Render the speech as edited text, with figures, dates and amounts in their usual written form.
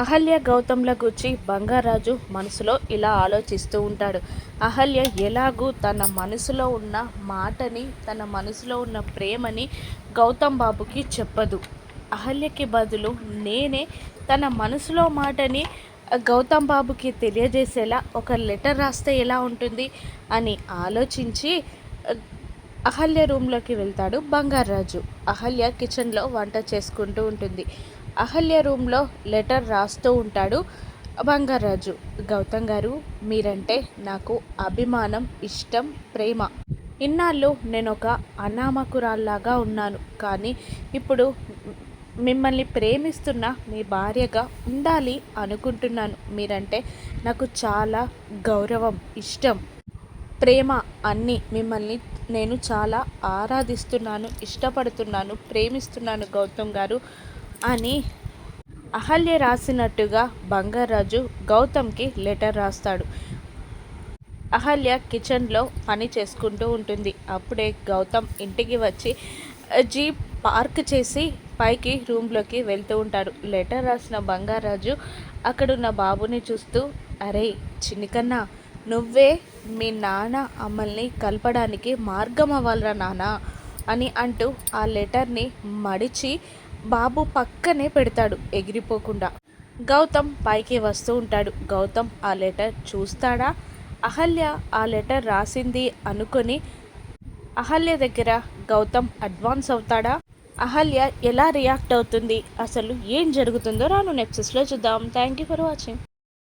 అహల్య గౌతంల గూర్చి బంగారాజు మనసులో ఇలా ఆలోచిస్తూ ఉంటాడు. అహల్య ఎలాగూ తన మనసులో ఉన్న మాటని, తన మనసులో ఉన్న ప్రేమని గౌతమ్ బాబుకి చెప్పదు. అహల్యకి బదులు నేనే తన మనసులో మాటని గౌతమ్ బాబుకి తెలియజేసేలా ఒక లెటర్ రాస్తే ఎలా ఉంటుంది అని ఆలోచించి అహల్య రూమ్లోకి వెళ్తాడు బంగారాజు. అహల్య కిచెన్లో వంట చేసుకుంటూ ఉంటుంది. అహల్య రూమ్లో లెటర్ రాస్తూ ఉంటాడు బంగారాజు. గౌతమ్ గారు, మీరంటే నాకు అభిమానం, ఇష్టం, ప్రేమ. ఇన్నాళ్ళు నేను ఒక అనామకురాల్లాగా ఉన్నాను, కానీ ఇప్పుడు మిమ్మల్ని ప్రేమిస్తున్న మీ భార్యగా ఉండాలి అనుకుంటున్నాను. మీరంటే నాకు చాలా గౌరవం, ఇష్టం, ప్రేమ అన్నీ. మిమ్మల్ని నేను చాలా ఆరాధిస్తున్నాను, ఇష్టపడుతున్నాను, ప్రేమిస్తున్నాను గౌతమ్ గారు అని అహల్య రాసినట్టుగా బంగారాజు గౌతమ్కి లెటర్ రాస్తాడు. అహల్య కిచెన్లో పని చేసుకుంటూ ఉంటుంది. అప్పుడే గౌతమ్ ఇంటికి వచ్చి జీప్ పార్క్ చేసి పైకి రూమ్లోకి వెళ్తూ ఉంటాడు. లెటర్ రాసిన బంగారాజు అక్కడున్న బాబుని చూస్తూ, అరే చిన్నికన్నా, నువ్వే మీ నాన్న అమ్మల్ని కలపడానికి మార్గం అవ్వాలరా నాన్న అని అంటూ ఆ లెటర్ని మడిచి బాబు పక్కనే పెడతాడు ఎగిరిపోకుండా. గౌతమ్ పైకి వస్తూ ఉంటాడు. గౌతమ్ ఆ లెటర్ చూస్తాడా? అహల్య ఆ లెటర్ రాసింది అనుకొని అహల్య దగ్గర గౌతమ్ అడ్వాన్స్ అవుతాడా? అహల్య ఎలా రియాక్ట్ అవుతుంది? అసలు ఏం జరుగుతుందో రాను నెక్స్ట్లో చూద్దాం. Thank you for watching.